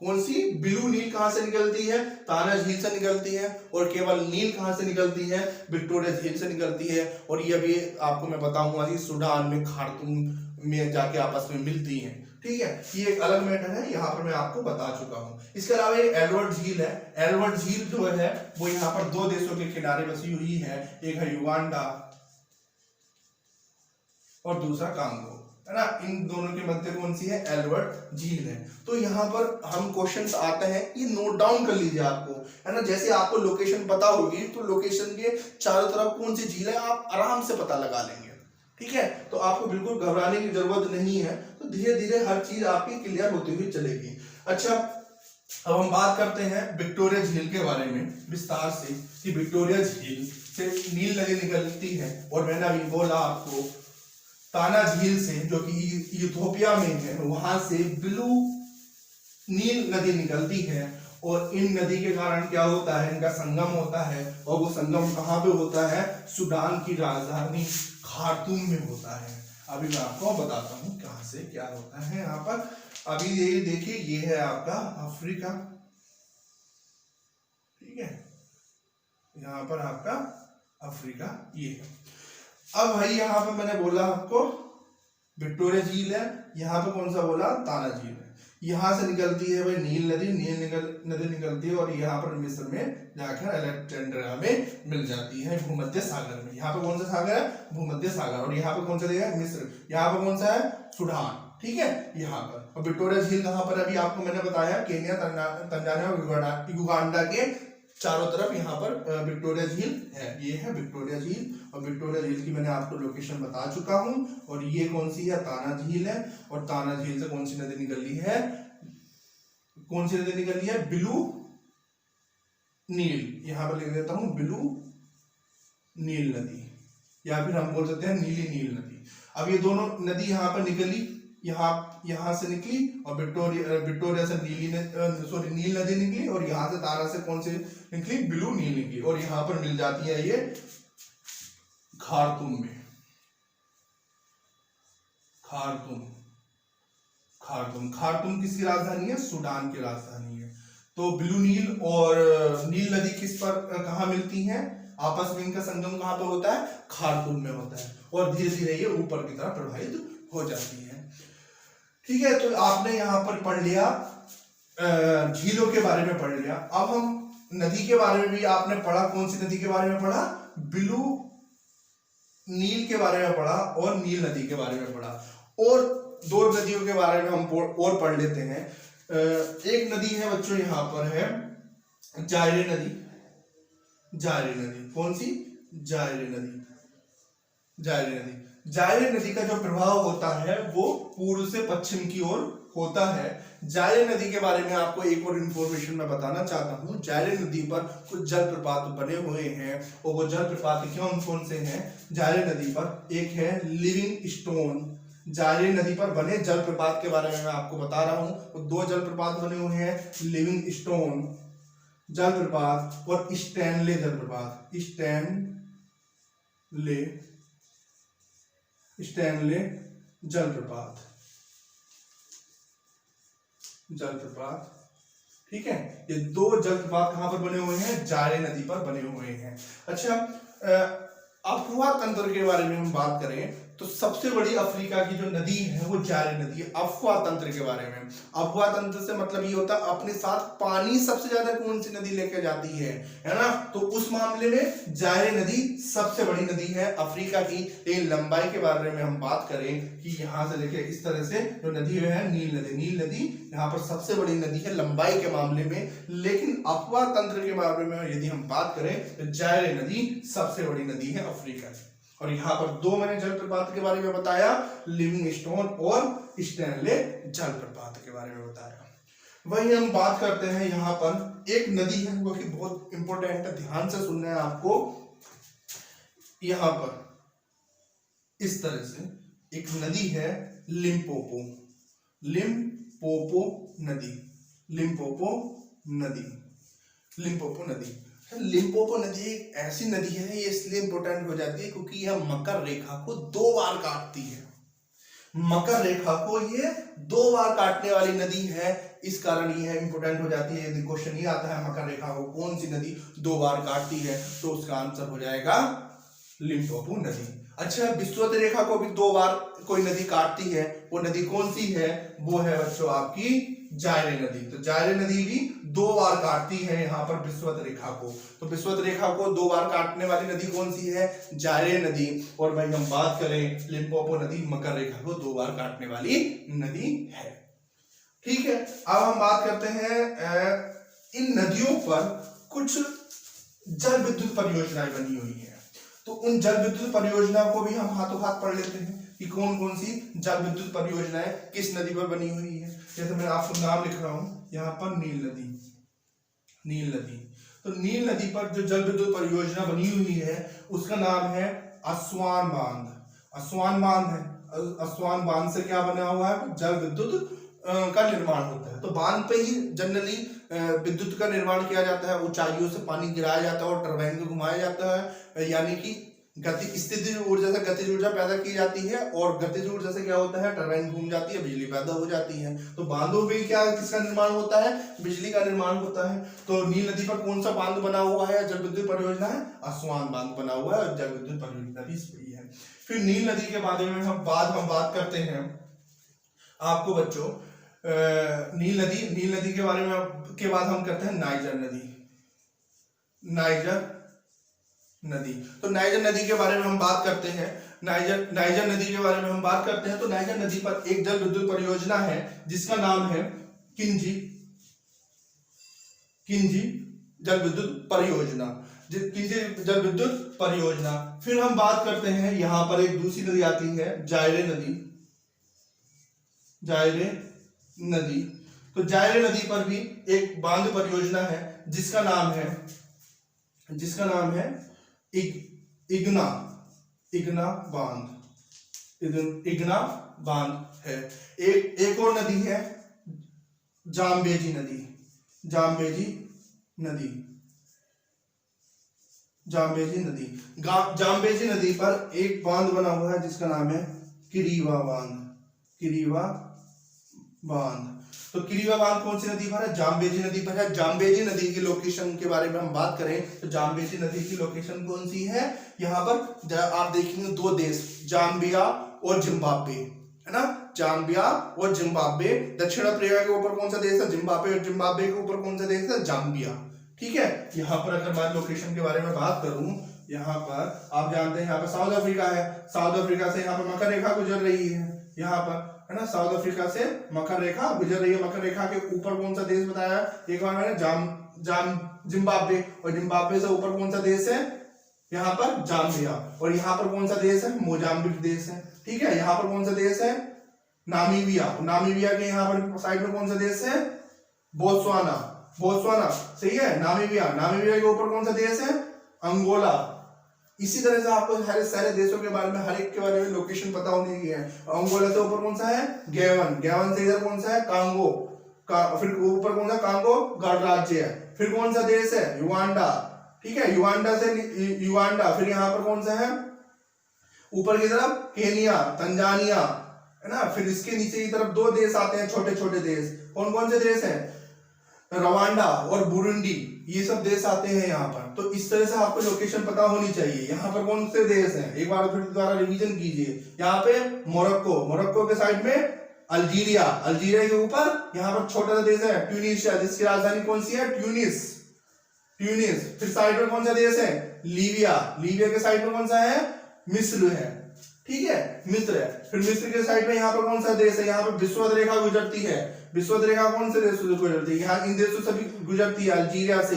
कौन सी, ब्लू नील कहां से निकलती है, ताना झील से निकलती है। और केवल नील कहां से निकलती है, विक्टोरिया झील से निकलती है। और ये भी आपको मैं बताऊंगा कि सूडान में, खार्तूम में जाके आपस में मिलती हैं। ठीक है, ये एक अलग मैटर है, यहाँ पर मैं आपको बता चुका हूँ। इसके अलावा एक एल्बर्ट झील है। एल्बर्ट झील जो है वो यहाँ पर 2 देशों के किनारे बसी हुई है, एक है युगांडा और दूसरा कांगो, है ना। इन दोनों के मध्य कौन सी है, एल्बर्ट झील है। तो यहाँ पर हम क्वेश्चंस आते हैं, ये नोट डाउन कर लीजिए आपको, है ना। जैसे आपको लोकेशन पता होगी तो लोकेशन के चारों तरफ कौन सी झील है आप आराम से पता लगा लेंगे। ठीक है, तो आपको बिल्कुल घबराने की जरूरत नहीं है। तो धीरे धीरे हर चीज आपकी क्लियर होती हुई चलेगी। अच्छा, अब हम बात करते हैं विक्टोरिया झील के बारे में विस्तार से, कि विक्टोरिया झील से नील नदी निकलती है। और मैंने अभी बोला आपको ताना झील से, जो कि इथोपिया में है, वहां से ब्लू नील नदी निकलती है। और इन नदी के कारण क्या होता है, इनका संगम होता है। और वो संगम कहाँ पे होता है, सूडान की राजधानी खार्तूम में होता है। अभी मैं आपको बताता हूँ कहाँ से क्या होता है यहाँ पर। अभी ये देखिए, ये है आपका अफ्रीका, ठीक है, यहाँ पर आपका अफ्रीका ये है। अब भाई यहाँ पे मैंने बोला आपको विक्टोरिया झील है, यहाँ पे कौन सा बोला, ताना झील है। यहाँ से निकलती है भाई नील नदी, नदी निकलती है और यहाँ पर मिस्र में जाकर अलेक्जेंड्रिया में मिल जाती है भूमध्य सागर में। यहाँ पे कौन सा सागर है, भूमध्य सागर। और यहाँ पे कौन सा देगा, मिस्र। यहाँ पे कौन सा है, सूडान, ठीक है, यहाँ पर। और विक्टोरिया झील कहाँ पर, अभी आपको मैंने बताया केन्या, तंजानिया और युगांडा के चारों तरफ यहाँ पर विक्टोरिया झील है। ये है विक्टोरिया झील, और विक्टोरिया झील की मैंने आपको लोकेशन बता चुका हूँ। और ये कौन सी है, ताना झील है। और ताना झील से कौन सी नदी निकली है, कौन सी नदी निकली है, ब्लू नील, यहाँ पर लिख देता हूँ ब्लू नील नदी, या फिर हम बोल सकते हैं नीली नील नदी। अब ये दोनों नदी यहाँ पर निकली, यहाँ से निकली, और विक्टोरिया से नील नदी निकली, और यहाँ से तारा से कौन सी निकली, ब्लू नील निकली, और यहाँ पर मिल जाती है ये खार्तूम में। खार्तूम किसकी राजधानी है, सूडान की राजधानी है। तो ब्लू नील और नील नदी किस पर कहाँ मिलती हैं, आपस में इनका संगम कहाँ पर होता है, खार्तूम में होता है, और धीरे धीरे ये ऊपर की तरफ प्रवाहित हो जाती है। ठीक है, तो आपने यहाँ पर पढ़ लिया, झीलों के बारे में पढ़ लिया। अब हम नदी के बारे में भी आपने पढ़ा, कौन सी नदी के बारे में पढ़ा, ब्लू नील के बारे में पढ़ा, और नील नदी के बारे में पढ़ा। और दो नदियों के बारे में हम और पढ़ लेते हैं। एक नदी है बच्चों, यहाँ पर है जायरे नदी। कौन सी, जायरे नदी। जायरे नदी का जो प्रभाव होता है वो पूर्व से पश्चिम की ओर होता है। जायरे नदी के बारे में आपको एक और इंफॉर्मेशन मैं बताना चाहता हूँ। जायरे नदी पर कुछ जलप्रपात बने हुए हैं, और वो जलप्रपात कौन से हैं, जायरे नदी पर एक है लिविंग स्टोन। जायरे नदी पर बने जलप्रपात के बारे में मैं आपको बता रहा हूँ। दो जलप्रपात बने हुए हैं, लिविंग स्टोन जलप्रपात और स्टैनले जलप्रपात। स्टैनले जलप्रपात, ठीक है। ये दो जलप्रपात कहां पर बने हुए हैं, जायरे नदी पर बने हुए हैं। अच्छा, अफवाह तंत्र के बारे में हम बात करें तो सबसे बड़ी अफ्रीका की जो नदी है वो जायरे नदी है। अफवाह तंत्र के बारे में, अफवाह तंत्र से मतलब ये होता है अपने साथ पानी सबसे ज्यादा कौन सी नदी लेकर जाती है ना, तो उस मामले में जायरे नदी सबसे बड़ी नदी है अफ्रीका की। लेकिन लंबाई के बारे में हम बात करें कि यहाँ से लेके इस तरह से जो नदी है नील नदी यहाँ पर सबसे बड़ी नदी है लंबाई के मामले में। लेकिन अफवाह तंत्र के बारे में यदि हम बात करें तो जायरे नदी सबसे बड़ी नदी है अफ्रीका की। और यहाँ पर दो मैंने जलप्रपात के बारे में बताया, लिविंग स्टोन और स्टैनले जलप्रपात के बारे में बताया। वही हम बात करते हैं, यहाँ पर एक नदी है वो कि बहुत इंपॉर्टेंट है, ध्यान से सुनना है आपको। यहाँ पर इस तरह से एक नदी है लिम्पोपो लिम्पोपो नदी एक ऐसी नदी है, ये इसलिए इंपॉर्टेंट हो जाती है क्योंकि यह मकर रेखा को 2 बार काटती है। मकर रेखा को ये 2 बार काटने वाली नदी है, इस कारण यह इंपॉर्टेंट हो जाती है। यदि क्वेश्चन ये आता है मकर रेखा को कौन सी नदी 2 बार काटती है, तो उसका आंसर हो जाएगा लिम्पोपो नदी। अच्छा, विषुवत रेखा को भी 2 बार कोई नदी काटती है, वो नदी कौन सी है, वो है बच्चों आपकी जायरे नदी। तो जायरे नदी भी 2 बार काटती है यहाँ पर विषुवत रेखा को। तो विषुवत रेखा को 2 बार काटने वाली नदी कौन सी है, जायरे नदी। और भाई हम बात करें लिम्पोपो नदी मकर रेखा को 2 बार काटने वाली नदी है। ठीक है, अब हम बात करते हैं इन नदियों पर कुछ जल विद्युत परियोजनाएं बनी हुई है। तो उन जल विद्युत परियोजना को भी हम हाथों हाथ पढ़ लेते हैं कि कौन कौन सी जल विद्युत परियोजनाएं किस नदी पर बनी हुई है। जैसे मैं आपको नाम लिख रहा हूं यहाँ पर नील नदी। तो नील नदी पर जो जल विद्युत परियोजना बनी हुई है उसका नाम है असवान बांध है। असवान बांध से क्या बना हुआ है, जल विद्युत का निर्माण होता है। तो बांध पे ही जनरली विद्युत का निर्माण किया जाता है। ऊंचाइयों से पानी गिराया जाता है और टरबाइन को घुमाया जाता है, यानी कि गति स्थितिज ऊर्जा से गतिज ऊर्जा पैदा की जाती है, और गतिज ऊर्जा से क्या होता है, टरबाइन घूम जाती है, बिजली पैदा हो जाती है। तो बांधों में क्या किसका निर्माण होता है, बिजली का निर्माण होता है। तो नील नदी पर कौन सा बांध बना हुआ है, जल विद्युत परियोजना है, असुआन बांध बना हुआ है, और जल विद्युत परियोजना भी इसमें है। फिर नील नदी के बारे में हम बात करते हैं आपको बच्चों। नील नदी के बारे में के बाद हम करते हैं नाइजर नदी। तो नाइजर नदी के बारे में हम बात करते हैं। नाइजर नदी के बारे में हम बात करते हैं। तो नाइजर नदी पर एक जल विद्युत परियोजना है जिसका नाम है किंजी जल विद्युत परियोजना। किंजी जल विद्युत परियोजना। फिर हम बात करते हैं, यहां पर एक दूसरी नदी आती है, जायरे नदी। तो जायरे नदी पर भी एक बांध परियोजना है जिसका नाम है इग्ना बांध है। एक और नदी है जाम्बेजी नदी पर एक बांध बना हुआ है जिसका नाम है किरीवा बांध। तो किरीवा बांध कौन सी नदी पर है, जाम्बेजी नदी पर है। जाम्बेजी नदी की लोकेशन के बारे में हम बात करें तो जाम्बेजी नदी की लोकेशन कौन सी है, यहाँ पर आप देखेंगे दो देश, जाम्बिया और जिम्बाब्वे, है ना, जाम्बिया और जिम्बाब्वे। दक्षिण अफ्रीका के ऊपर कौन सा देश है, जिम्बाब्वे, और जिम्बाब्वे के ऊपर कौन सा देश है, जाम्बिया। ठीक है, यहाँ पर अगर मैं लोकेशन के बारे में बात करूं, यहाँ पर आप जानते हैं यहाँ पर साउथ अफ्रीका है। साउथ अफ्रीका से यहाँ पर मकर रेखा गुजर रही है, यहाँ पर, है ना, साउथ अफ्रीका से मकर रेखा गुजर रही है। मकर रेखा के ऊपर कौन सा देश बताया, एक बार मैंने जिम्बाब्वे, और जिम्बाब्वे से ऊपर कौन सा देश है, यहाँ पर जाम्बिया, और यहाँ पर कौन सा देश है, मोजाम्बिक देश है। ठीक है, यहाँ पर कौन सा देश है, नामीबिया के यहाँ पर साइड में कौन सा देश है, बोत्सवाना, सही है, नामीबिया के ऊपर कौन सा देश है, अंगोला। इसी तरह से आपको सारे देशों के बारे में हर एक के बारे में लोकेशन पता होनी है। अंगोला से ऊपर कौन सा है, गैवन से इधर कौन सा है, कांगो, फिर ऊपर कौन सा, कांगो गणराज्य है। फिर कौन सा देश है, युगांडा। ठीक है, युगांडा। फिर यहाँ पर कौन सा है, ऊपर की तरफ केनिया, तंजानिया, है ना। फिर इसके नीचे की तरफ दो देश आते हैं, छोटे छोटे देश। कौन कौन से देश हैं, रवांडा और बुरुंडी, ये सब देश आते हैं यहाँ पर। तो इस तरह से आपको लोकेशन पता होनी चाहिए। यहाँ पर कौन से देश हैं, एक बार फिर दोबारा रिवीजन कीजिए। यहाँ पे मोरक्को के साइड में अल्जीरिया के ऊपर यहाँ पर छोटा सा देश है ट्यूनिशिया, जिसकी राजधानी कौन सी है, ट्यूनिस। फिर साइड में कौन सा देश है, लीबिया के साइड में कौन सा है, मिस्र है। ठीक है, मिस्र है। फिर मिस्र के साइड में यहाँ पर कौन सा देश है, यहाँ पर विषुवत रेखा गुजरती है। विषुवत रेखा कौन से देशों से गुजरती है, यहाँ इन देशों से भी गुजरती है, अल्जीरिया से,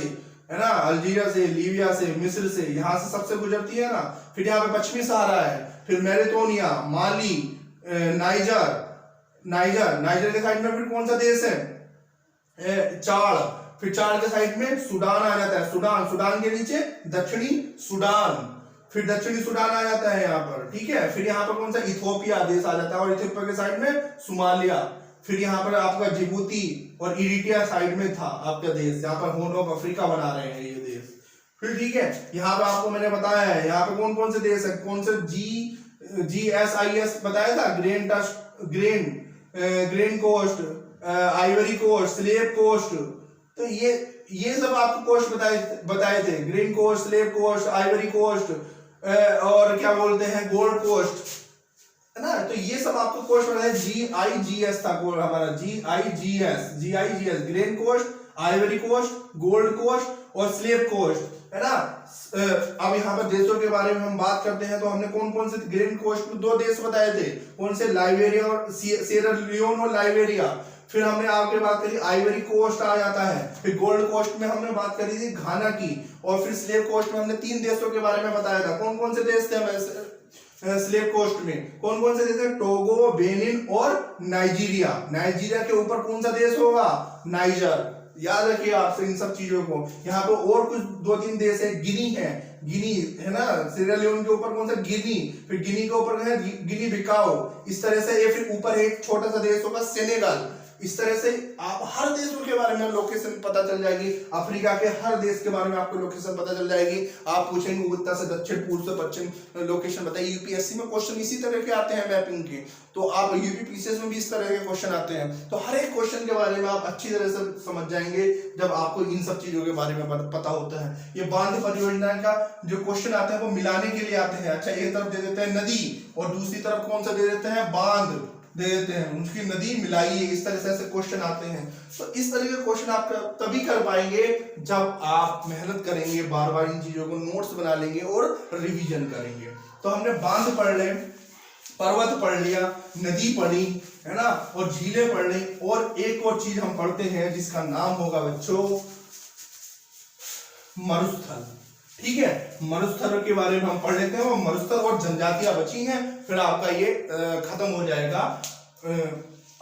है ना, अल्जीरिया से, लीबिया से, मिस्र से, यहाँ से सबसे गुजरती है ना। फिर यहाँ पे पश्चिमी सहारा है, फिर मैरिटोनिया, माली, नाइजर के साइड में फिर कौन सा देश है, चाड़। फिर चाड़ के साइड में सूडान आ जाता है, सूडान के नीचे दक्षिणी सूडान, फिर दक्षिणी सूडान आ जाता है यहाँ पर। ठीक है, फिर यहाँ पर कौन सा, इथियोपिया देश आ जाता है, और इथियोपिया के साइड में सोमालिया। फिर यहाँ पर आपका जिबूती और इरिट्रिया साइड में था आपका देश, जहाँ पर होर्न ऑफ अफ्रीका बना रहे हैं ये देश। फिर ठीक है, यहाँ पे आपको मैंने बताया है यहाँ पे कौन कौन से देश है, कौन से GSIS बताया था, Grain Coast, Ivory Coast, Slave Coast. तो ये सब आपको कोस्ट बताए थे, Green Coast, Slave Coast, Ivory Coast, और क्या बोलते हैं, गोल्ड कोस्ट, है ना। तो ये सब आपको कोस्ट बताया, GIGS था कोड हमारा, GIGS, Green Coast, Ivory Coast, Gold Coast और स्लेव कोस्ट, है ना। अब यहाँ पर देशों के बारे में हम बात करते हैं, तो हमने कौन कौन से ग्रीन कोस्ट में दो देश बताए थे, कौन से, लाइबेरिया और सिएरा लियोन और लाइबेरिया। फिर हमने आगे बात करी आइवरी कोस्ट आ जाता है, फिर गोल्ड कोस्ट में हमने बात करी थी घाना की, और फिर स्लेव कोस्ट में हमने 3 देशों के बारे में बताया था। कौन कौन से देश थे हमें स्लेव कोस्ट में, कौन कौन से देश थे, टोगो, बेनिन और नाइजीरिया के ऊपर कौन सा देश होगा, नाइजर। याद रखिए आप इन सब चीजों को। यहाँ पे और कुछ 2-3 देश है, गिनी है ना, सिएरा लियोन के ऊपर कौन सा, गिनी, फिर गिनी के ऊपर है गिनी बिकाओ, इस तरह से। ये फिर ऊपर एक छोटा सा देश होगा सेनेगल, इस तरह से आप हर देशों के बारे में लोकेशन पता चल जाएगी, अफ्रीका के हर देश के बारे में आपको लोकेशन पता चल जाएगी। आप पूछेंगे उत्तर से दक्षिण, पूर्व से पश्चिम लोकेशन बताइए। यूपीएससी में क्वेश्चन इसी तरह के आते हैं मैपिंग के, तो आप यूपीपीसीएस में भी इस तरह के क्वेश्चन आते हैं। तो हर एक क्वेश्चन के बारे में आप अच्छी तरह से समझ जाएंगे जब आपको इन सब चीजों के बारे में पता होता है। ये बांध परियोजना का जो क्वेश्चन आते हैं वो मिलाने के लिए आते हैं। अच्छा, एक तरफ दे देते हैं नदी और दूसरी तरफ कौन सा दे देते हैं, बांध दे देते हैं, उसकी नदी मिलाइए, इस तरह से ऐसे क्वेश्चन आते हैं। तो इस तरह के क्वेश्चन आप तभी कर पाएंगे जब आप मेहनत करेंगे, बार बार इन चीजों को नोट्स बना लेंगे और रिवीजन करेंगे। तो हमने बांध पढ़ ले, पर्वत पढ़ लिया, नदी पढ़ी है ना, और झीलें पढ़ ली, और एक और चीज हम पढ़ते हैं जिसका नाम होगा बच्चों मरुस्थल। ठीक है, मरुस्थल के बारे में हम पढ़ लेते हैं। और मरुस्थल और जनजातियां बची हैं, फिर आपका ये खत्म हो जाएगा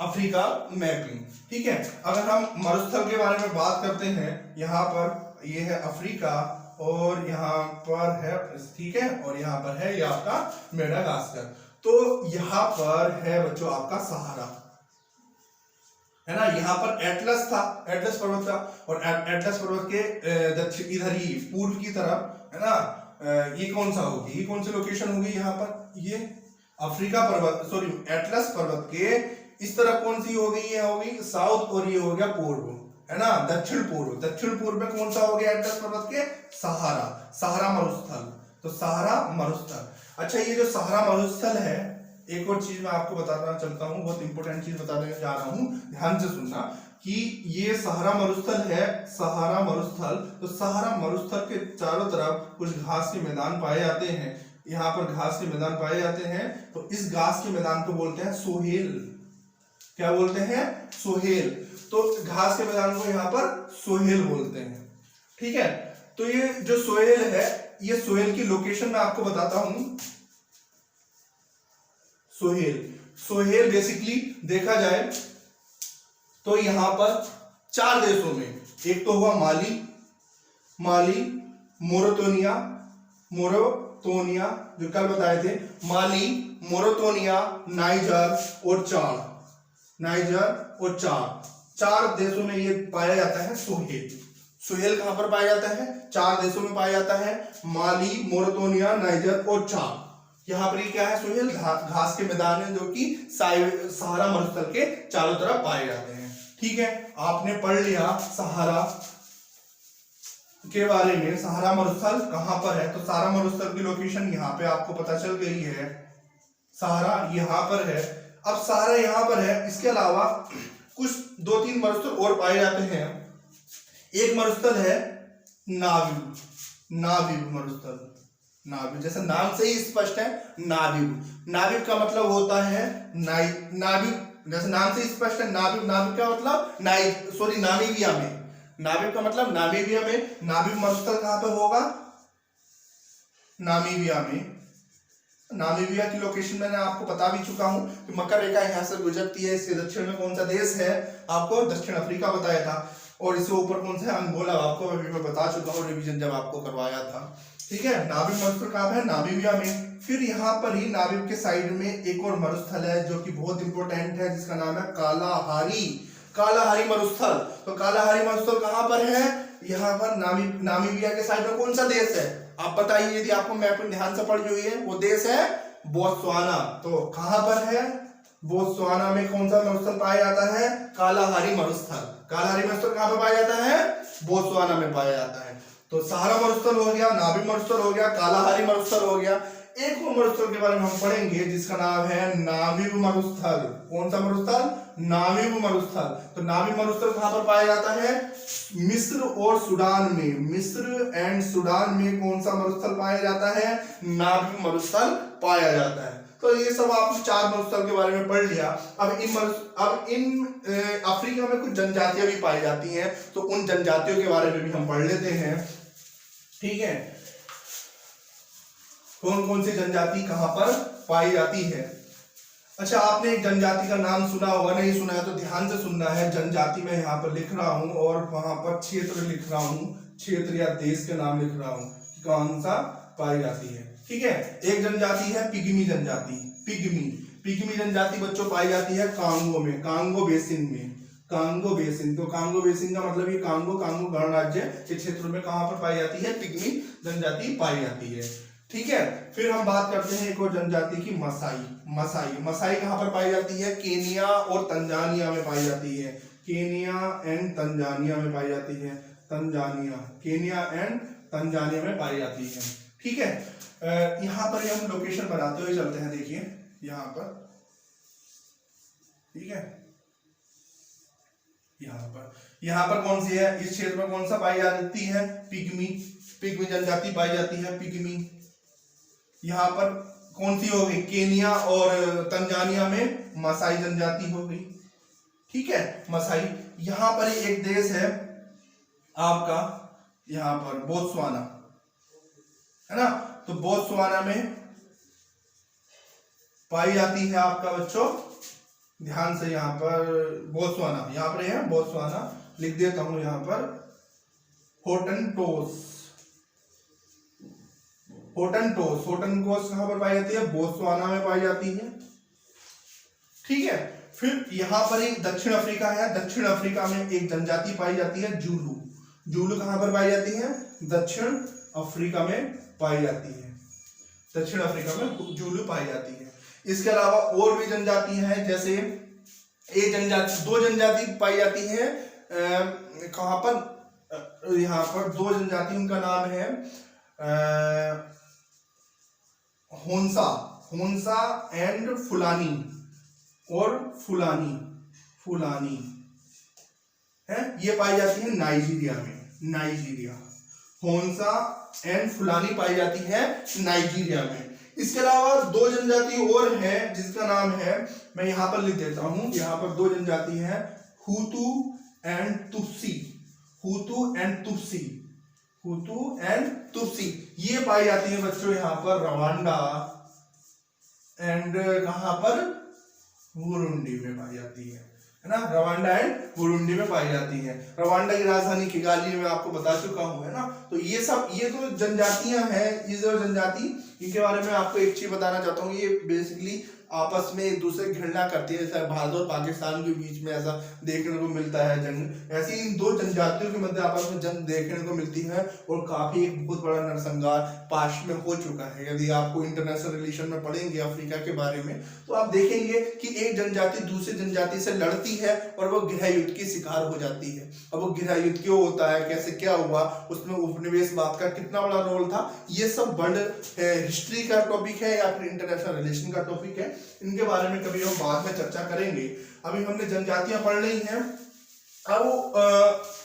अफ्रीका मैपिंग। ठीक है, अगर हम मरुस्थल के बारे में बात करते हैं, यहाँ पर ये है अफ्रीका और यहाँ पर है, ठीक है, और यहाँ पर है ये आपका मेडागास्कर। तो यहाँ पर है बच्चों आपका सहारा, है ना। यहाँ पर एटलस था, एटलस पर्वत था, और एटलस पर्वत के दक्षिण इधर ही पूर्व की तरफ, है ना, ये कौन सा होगी, ये कौन सी लोकेशन होगी यहाँ पर, ये अफ्रीका पर्वत, सॉरी एटलस पर्वत के इस तरफ कौन सी होगी, ये होगी साउथ, और ये हो गया पूर्व, है ना, दक्षिण पूर्व। दक्षिण पूर्व में कौन सा हो गया एटलस पर्वत के, सहारा, सहारा मरुस्थल। तो सहारा मरुस्थल। अच्छा, ये जो सहारा मरुस्थल है, एक और चीज मैं आपको बताना चलता हूँ, बहुत इंपॉर्टेंट चीज बताने जा रहा हूँ, ध्यान से सुनना कि ये सहारा मरुस्थल है, सहारा मरुस्थल। तो सहारा मरुस्थल के चारों तरफ कुछ घास के मैदान पाए जाते हैं, यहाँ पर घास के मैदान पाए जाते हैं। तो इस घास के मैदान को बोलते हैं सोहेल। क्या बोलते हैं, सोहेल। तो घास के मैदान को यहाँ पर सोहेल बोलते हैं। ठीक है, तो ये जो सोहेल है, ये सोहेल की लोकेशन मैं आपको बताता हूं। सोहेल, सोहेल बेसिकली देखा जाए तो यहां पर 4 देशों में, एक तो हुआ माली, माली, मोरोतोनिया, मोरोतोनिया जो कल बताए थे, माली, मोरोतोनिया, नाइजर और चाड, नाइजर और चाड, 4 देशों में ये पाया जाता है सोहेल। सोहेल कहां पर पाया जाता है, 4 देशों में पाया जाता है, माली, मोरोतोनिया, नाइजर और चाड। यहाँ पर ये क्या है, सोहेल घास के मैदान है जो कि सहारा मरुस्थल के चारों तरफ पाए जाते हैं। ठीक है, आपने पढ़ लिया सहारा के बारे में, सहारा मरुस्थल कहां पर है। तो सहारा मरुस्थल की लोकेशन यहाँ पे आपको पता चल गई है, सहारा यहाँ पर है। अब सहारा यहाँ पर है, इसके अलावा कुछ 2-3 मरुस्थल और पाए जाते हैं। एक मरुस्थल है नाविब, नाविब मरुस्थल, नाविब जैसे नाम से ही स्पष्ट है, नाविब। नाविब का मतलब होता है नाविब, जैसे नाम से स्पष्ट है, नाविब। नाविब का मतलब नामीबिया में, नाविब का मतलब नामीबिया में। नाविब मरुस्थल कहां पे होगा, नामीबिया में। नामीबिया की लोकेशन मैंने आपको बता भी चुका हूं कि मकर रेखा यहां से गुजरती है। इसके दक्षिण में कौन सा देश है, आपको दक्षिण अफ्रीका बताया था, और इससे ऊपर कौन सा है, अंगोला। आपको अभी मैं बता चुका हूँ रिवीजन जब आपको करवाया था। ठीक है, नाविब मरुस्थल कहाँ है, नामीबिया में। फिर यहाँ पर ही नाविब के साइड में एक और मरुस्थल है जो कि बहुत इंपॉर्टेंट है, जिसका नाम है कालाहारी, कालाहारी मरुस्थल। तो कालाहारी मरुस्थल कहाँ पर है, यहाँ पर नामीबिया के साइड में कौन सा देश है, आप बताइए। यदि आपको मैप ध्यान से पढ़ी हुई है, वो देश है बोत्सवाना। तो कहां पर है, बोत्सवाना में कौन सा मरुस्थल पाया जाता है, कालाहारी मरुस्थल। कालाहारी मरुस्थल कहां पर पाया जाता है, बोत्सवाना में पाया जाता है। तो सहारा मरुस्थल हो गया, नाविब मरुस्थल हो गया, कालाहारी मरुस्थल हो गया। एक और मरुस्थल के बारे में हम पढ़ेंगे जिसका नाम है नाविब मरुस्थल। कौन सा मरुस्थल, नाविब मरुस्थल। तो नाविब मरुस्थल कहां पर पाया जाता है, मिस्र और सूडान में। मिस्र एंड सूडान में कौन सा मरुस्थल पाया जाता है, नाविब मरुस्थल पाया जाता है। तो ये सब आपने 4 मरुस्थल के बारे में पढ़ लिया। अब इन अफ्रीका में कुछ जनजातियां भी पाई जाती हैं, तो उन जनजातियों के बारे में भी हम पढ़ लेते हैं। ठीक है, कौन कौन सी जनजाति कहां पर पाई जाती है। अच्छा, आपने एक जनजाति का नाम सुना होगा, नहीं सुना है तो ध्यान से सुनना है। जनजाति मैं यहाँ पर लिख रहा हूं और वहां पर क्षेत्र लिख रहा हूं, क्षेत्र या देश के नाम लिख रहा हूं, कौन सा पाई जाती है। ठीक है, एक जनजाति है पिग्मी जनजाति, पिग्मी। पिग्मी जनजाति बच्चों पाई जाती है कांगो में, कांगो बेसिन में। Congo basin. तो कांगो बेसिन का मतलब ये कांगो गणराज्य के क्षेत्र में कहां पर पाई जाती है? पिग्मी जनजाति पाई जाती है। ठीक है, फिर हम बात करते हैं एक और जनजाति की, मसाई। मसाई कहां पर पाई जाती है? केनिया और तंजानिया में पाई जाती है। केनिया एंड तंजानिया में पाई जाती है। केनिया एंड तंजानिया में पाई जाती है। ठीक है, यहाँ पर हम लोकेशन बनाते हुए चलते हैं। देखिए यहाँ पर, ठीक है, यहाँ पर कौन सी है? इस क्षेत्र में कौन सा पाई जाती है? पिग्मी जनजाति पाई जाती है, पिग्मी। यहाँ पर कौन सी हो गई? केनिया और तंजानिया में मसाई जनजाति हो गई। ठीक है, मसाई। यहाँ पर एक देश है आपका, यहाँ पर बोत्सवाना, है ना? तो बोत्सवाना में पाई जाती है आपका बच्चों, ध्यान से, यहाँ पर बोत्सवाना, यहाँ पर है बोत्सवाना, लिख देता हूं यहाँ पर, होटनटोस कहां पर पाई जाती है? बोत्सवाना में पाई जाती है। ठीक है, फिर यहाँ पर एक दक्षिण अफ्रीका है। दक्षिण अफ्रीका में एक जनजाति पाई जाती है, जूलू कहां पर पाई जाती है? दक्षिण अफ्रीका में पाई जाती है। दक्षिण अफ्रीका में जूलू पाई जाती है। इसके अलावा और भी जनजातियां हैं, जैसे दो जनजाति पाई जाती है कहां पर? यहाँ पर दो जनजाति, उनका नाम है होन्सा एंड फुलानी है, ये पाई जाती है नाइजीरिया। होन्सा एंड फुलानी पाई जाती है नाइजीरिया में। इसके अलावा दो जनजाति और हैं जिसका नाम है, मैं यहां पर लिख देता हूं, यहां पर दो जनजाति हैं, हुतू एंड तुत्सी। ये पाई जाती है बच्चों यहाँ पर रवांडा एंड कहां पर? बुरुंडी में पाई जाती है ना? रवांडा एंड बुरुंडी में पाई जाती है। रवांडा की राजधानी किगाली में आपको बता चुका हूं, है ना? तो ये तो जनजातियां हैं। ये जो जनजाति, इनके बारे में आपको एक चीज बताना चाहता हूँ, ये बेसिकली आपस में एक दूसरे की घृणा करती है। जैसे भारत और पाकिस्तान के बीच में ऐसा देखने को मिलता है जंग, ऐसी इन दो जनजातियों के मध्य आपस में जंग देखने को मिलती है और काफी एक बहुत बड़ा नरसंहार पास्ट में हो चुका है। यदि आपको इंटरनेशनल रिलेशन में पढ़ेंगे अफ्रीका के बारे में, तो आप देखेंगे कि एक जनजाति दूसरी जनजाति से लड़ती है और वो गृह युद्ध की शिकार हो जाती है। अब वो गृह युद्ध क्यों होता है, कैसे क्या हुआ, उसमें उपनिवेशवाद का कितना बड़ा रोल था, ये सब वर्ल्ड हिस्ट्री का टॉपिक है या फिर इंटरनेशनल रिलेशन का टॉपिक है। इनके बारे में कभी हम बाद में चर्चा करेंगे। अभी हमने जनजातियां पढ़ ली हैं। अब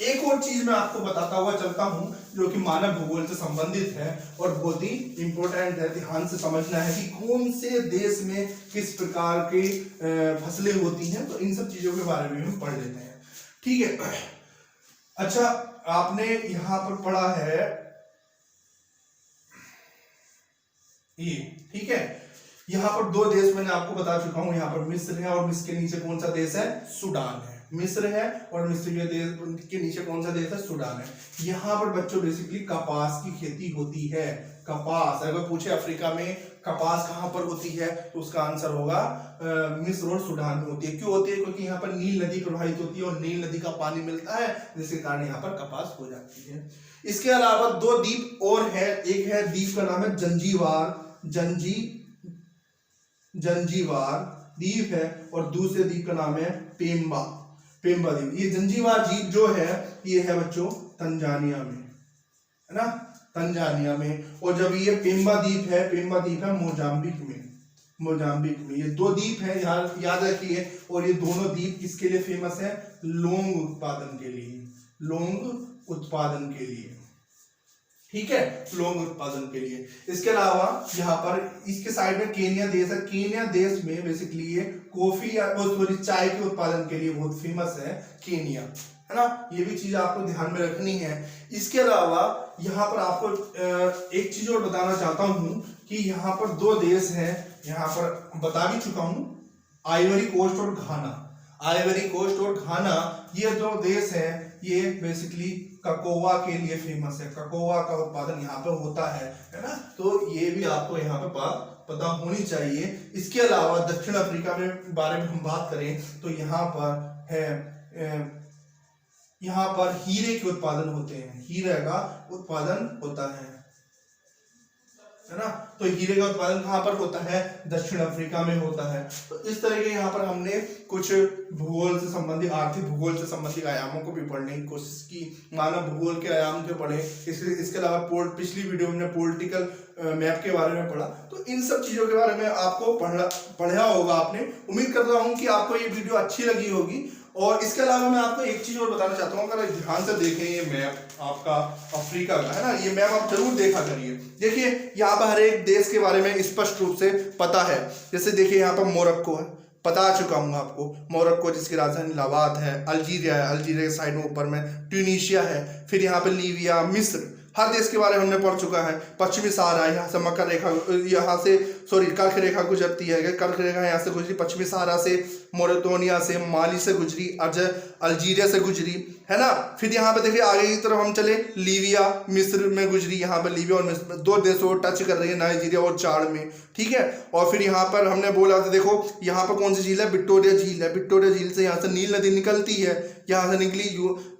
एक और चीज मैं आपको बताता हुआ चलता हूं जो कि मानव भूगोल से संबंधित है और बहुत ही इंपॉर्टेंट है, ध्यान से समझना है कि कौन से देश में किस प्रकार की फसलें होती हैं। तो इन सब चीजों के बारे में हम पढ़ लेते हैं। ठीक है, अच्छा, आपने यहां पर पढ़ा है ये, ठीक है, यहाँ पर दो देश मैंने आपको बता चुका हूं, यहाँ पर मिस्र है और मिस्र के नीचे कौन सा देश है? सूडान है। मिस्र है और मिस्र के नीचे कौन सा देश है? सूडान है। यहाँ पर बच्चों बेसिकली कपास की खेती होती है। कपास, अगर पूछे अफ्रीका में कपास कहाँ पर होती है तो उसका आंसर होगा मिस्र और सूडान में होती है। क्यों होती है? क्योंकि यहाँ पर नील नदी प्रवाहित होती है और नील नदी का पानी मिलता है, जिसके कारण यहाँ पर कपास हो जाती है। इसके अलावा दो द्वीप और है, एक है द्वीप का नाम है जंजीबार द्वीप है और दूसरे द्वीप का नाम है पेम्बा द्वीप। ये जंजीबार द्वीप जो है ये है बच्चों तंजानिया में, है ना? तंजानिया में। और जब ये पेम्बा द्वीप है मोजाम्बिक में। ये दो द्वीप है, याद रखिए। और ये दोनों द्वीप किसके लिए फेमस है? लौंग उत्पादन के लिए। ठीक है, लौंग उत्पादन के लिए। इसके अलावा यहाँ पर इसके साइड में केनिया देश है। केनिया देश में बेसिकली ये कॉफी या चाय के उत्पादन के लिए बहुत फेमस है केनिया, है ना? ये भी चीज आपको ध्यान में रखनी है। इसके अलावा यहाँ पर आपको एक चीज और बताना चाहता हूँ कि यहाँ पर दो देश हैं, यहाँ पर बता भी चुका हूँ, आइवरी कोस्ट और घाना। ये जो देश है ये बेसिकली ककोआ के लिए फेमस है। ककोआ का उत्पादन यहाँ पर होता है ना? तो ये भी आपको यहाँ पे बात पता होनी चाहिए। इसके अलावा दक्षिण अफ्रीका में बारे में हम बात करें तो यहाँ पर है यहाँ पर हीरे के उत्पादन होते हैं, हीरे का उत्पादन होता है ना। तो हीरे का उत्पादन कहाँ पर होता है? दक्षिण अफ्रीका में होता है। तो इस तरह के यहाँ पर हमने कुछ भूगोल से संबंधित, आर्थिक भूगोल से संबंधित आयामों को भी पढ़ने की कोशिश की, मानव भूगोल के आयाम के पढ़े। इसके अलावा पिछली वीडियो में हमने पॉलिटिकल मैप के बारे में पढ़ा। तो इन सब चीजों के बारे में आपको पढ़ा होगा आपने। उम्मीद करता हूँ कि आपको ये वीडियो अच्छी लगी होगी। और इसके अलावा मैं आपको एक चीज और बताना चाहता हूँ, अगर ध्यान से देखें ये मैप आपका अफ्रीका का है ना, ये मैप आप जरूर देखा करिए। देखिए यहाँ पर हर एक देश के बारे में स्पष्ट रूप से पता है। जैसे देखिए यहाँ पर मोरक्को है, बता चुका हूँ आपको, मोरक्को जिसकी राजधानी लावात है। अल्जीरिया है, अल्जीरिया के साइड में ऊपर में ट्यूनीशिया है। फिर यहाँ पे लीबिया, मिस्र, हर देश के बारे में हमने पढ़ चुका है। पश्चिमी सहारा, यहाँ से मकर रेखा, यहाँ से कर्क रेखा गुजरती है, कर्क रेखा यहाँ से गुजरी, पश्चिमी सहारा से, मोरिटानिया से, माली से गुजरी, अल्जीरिया से गुजरी, है ना। फिर यहाँ पे देखिए आगे की तरफ हम चले, लीबिया, मिस्र में गुजरी। यहाँ पे लीबिया और मिस्र दो देशों को टच कर रही है, नाइजीरिया और चाड में, ठीक है। और फिर यहाँ पर हमने बोला था, देखो यहाँ पर कौन सी झील है? विक्टोरिया झील है। विक्टोरिया झील से यहाँ से नील नदी निकलती है, यहाँ से निकली।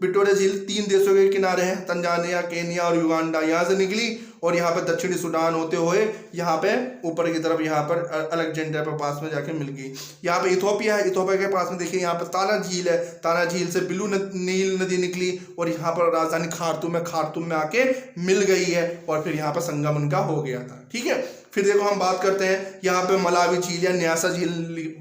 विक्टोरिया झील 3 देशों के किनारे है, तंजानिया, केनिया और युगांडा, यहाँ से निकली। और यहाँ पे दक्षिणी सूडान होते हुए यहाँ पे ऊपर की तरफ यहाँ पर अलेक्जेंड्रिया के पास में जाके मिल गई। यहाँ पे इथोपिया है, इथोपिया के पास में देखिए यहाँ पर ताना झील है, ताना झील से ब्लू नील नदी निकली और यहाँ पर राजधानी खार्तूम है, खार्तूम में आके मिल गई है और फिर यहाँ पर संगम उनका हो गया था, ठीक है। फिर देखो हम बात करते हैं यहाँ पे मलावी झील या न्यासा झील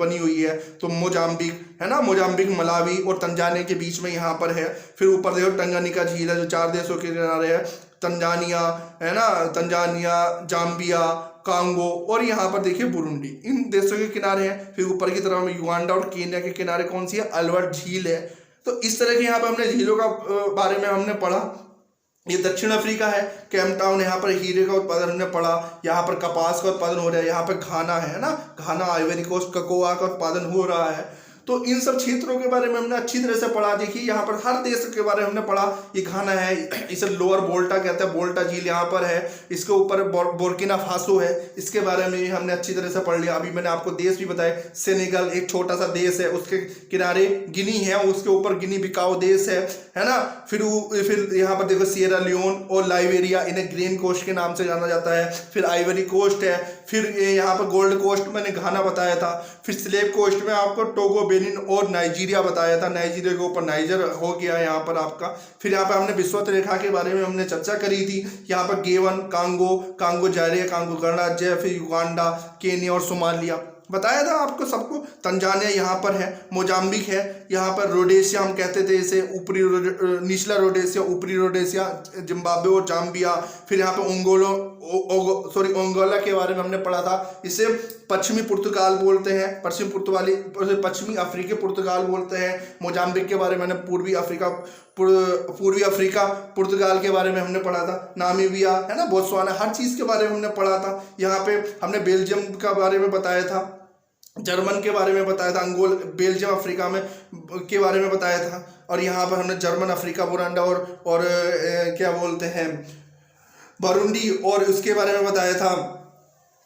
बनी हुई है। तो मोजाम्बिक है ना, मोजाम्बिक, मलावी और तंजानिया के बीच में यहाँ पर है। फिर ऊपर देखो टंगानिका झील है जो 4 देशों के किनारे है, तंजानिया है ना, तंजानिया, जाम्बिया, कांगो और यहाँ पर देखिए बुरुंडी, इन देशों के किनारे हैं। फिर ऊपर की तरफ में युगांडा और केन्या के किनारे कौन सी है? अल्बर्ट झील है। तो इस तरह के यहाँ पर हमने झीलों का बारे में हमने पढ़ा। ये दक्षिण अफ्रीका है, केप टाउन, यहाँ पर हीरे का उत्पादन हमने पढ़ा। यहाँ पर कपास का उत्पादन हो रहा है। यहाँ पर घाना है ना, घाना, आइवरी कोस्ट, ककोआ का उत्पादन हो रहा है। तो इन सब क्षेत्रों के बारे में हमने अच्छी तरह से पढ़ा। देखिए यहाँ पर हर देश के बारे में हमने पढ़ा। ये घाना है, इसे लोअर बोल्टा कहते हैं, बोल्टा झील यहाँ पर है। इसके ऊपर बोर्किना फासो है, इसके बारे में हमने अच्छी तरह से पढ़ लिया। अभी मैंने आपको देश भी बताए, सेनेगल एक छोटा सा देश है, उसके किनारे गिनी है, उसके ऊपर गिनी बिकाओ देश है ना। फिर यहाँ पर देखो सिएरा लियोन और लाइबेरिया, इन्हें ग्रीन कोस्ट के नाम से जाना जाता है। फिर आइवरी कोस्ट है। फिर यहाँ पर गोल्ड कोस्ट मैंने घाना बताया था। फिर स्लेव कोस्ट में आपको टोगो, बेनिन और नाइजीरिया बताया था। नाइजीरिया के ऊपर नाइजर हो गया यहाँ पर आपका। फिर यहाँ पर हमने विषुवत रेखा के बारे में हमने चर्चा करी थी। यहाँ पर गेवन, कांगो जायरिया, कांगो गणराज्य, फिर युगांडा, केन्या और सोमालिया बताया था आपको सबको। तंजानिया यहाँ पर है, मोजाम्बिक है, यहाँ पर रोडेशिया हम कहते थे इसे, ऊपरी निचला रोडेशिया, ऊपरी रोडेशिया, जिम्बाब्वे और जाम्बिया। फिर यहाँ पे ओंगोला के बारे में हमने पढ़ा था, इसे पश्चिमी पुर्तगाल बोलते हैं, पश्चिमी अफ्रीकी पुर्तगाल बोलते हैं। मोजाम्बिक के बारे में पूर्वी अफ्रीका पुर्तगाल के बारे में हमने पढ़ा था। नामीबिया है ना, बोत्सवाना, हर चीज़ के बारे में हमने पढ़ा था। यहाँ पे हमने बेल्जियम का बारे में बताया था, जर्मन के बारे में बताया था, बेल्जियम अफ्रीका में के बारे में बताया था। और यहाँ पर हमने जर्मन अफ्रीका, बुरांडा और क्या बोलते हैं बुरुंडी और उसके बारे में बताया था।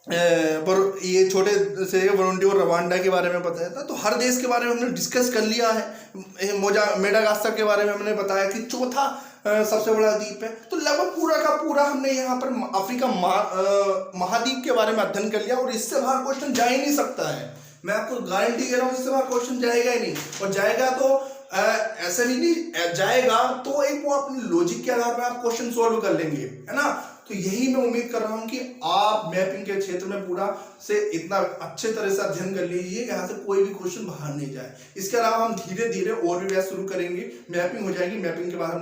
ये छोटे से बुरुंडी और रवांडा के बारे में बताया था। तो हर देश के बारे में हमने डिस्कस कर लिया है। मेडागास्कर के बारे में हमने बताया कि चौथा सबसे बड़ा द्वीप है। तो लगभग पूरा का पूरा हमने यहाँ पर अफ्रीका महाद्वीप के बारे में अध्ययन कर लिया। और इससे बाहर क्वेश्चन जा ही नहीं सकता है, मैं आपको गारंटी दे रहा हूँ, इससे बाहर क्वेश्चन जाएगा ही नहीं। और जाएगा तो ऐसा नहीं जाएगा तो एक वो अपने लॉजिक के आधार पर आप क्वेश्चन सोल्व कर लेंगे, है ना। तो यही मैं उम्मीद कर रहा हूं कि आप मैपिंग के क्षेत्र में पूरा से इतना अच्छे तरह से अध्ययन कर लीजिए, यहाँ से कोई भी क्वेश्चन बाहर नहीं जाए। इसके अलावा हम धीरे धीरे और भी बैच शुरू करेंगे, मैपिंग हो जाएगी। मैपिंग के बाद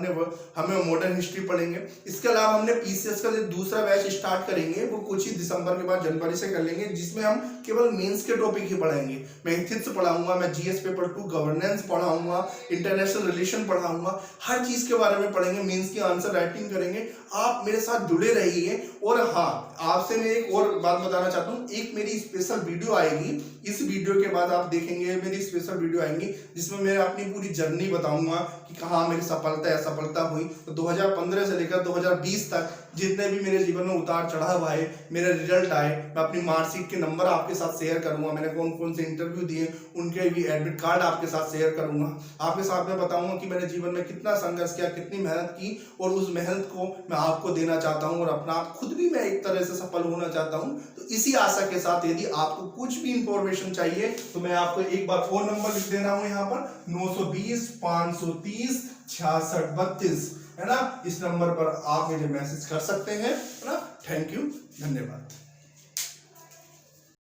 हमें मॉडर्न हिस्ट्री पढ़ेंगे। इसके अलावा हमने पीसीएस का दूसरा बैच स्टार्ट करेंगे, वो कुछ ही दिसंबर के बाद जनवरी से कर लेंगे, जिसमें हम केवल मेंस के टॉपिक ही पढ़ाएंगे। मैं एथिक्स पढ़ाऊंगा, मैं जीएस पेपर 2 गवर्नेंस पढ़ाऊंगा, इंटरनेशनल रिलेशन पढ़ाऊंगा, हर चीज के बारे में पढ़ेंगे, मेंस की आंसर राइटिंग करेंगे। आप मेरे साथ जुड़े रहिए। और हाँ, आपसे मैं एक और बात बताना चाहता हूँ, एक मेरी स्पेशल वीडियो आएगी इस वीडियो के बाद आप देखेंगे मेरी स्पेशल वीडियो आएंगी जिसमें मैं अपनी पूरी जर्नी बताऊंगा कि कहाँ मेरी सफलता असफलता हुई। तो 2015 से लेकर 2020 तक जितने भी मेरे जीवन में उतार चढ़ाव आए, मेरे रिजल्ट आए, मैं अपनी मार्कशीट के नंबर आपके साथ शेयर करूंगा, मैंने कौन कौन से इंटरव्यू दिए उनके भी एडमिट कार्ड आपके साथ शेयर करूंगा। आपके साथ मैं बताऊंगा कि मैंने जीवन में कितना संघर्ष किया, कितनी मेहनत की, और उस मेहनत को मैं आपको देना चाहता हूं, और अपना आप खुद भी मैं एक तरह से सफल होना चाहता हूं। तो इसी आशा के साथ यदि आपको कुछ भी इंफॉर्मेशन चाहिए तो मैं आपको एक बार फोन नंबर लिख दे रहा हूं यहाँ पर 920 530 6632, है ना। इस नंबर पर आप मुझे मैसेज कर सकते हैं, है ना। थैंक यू, धन्यवाद।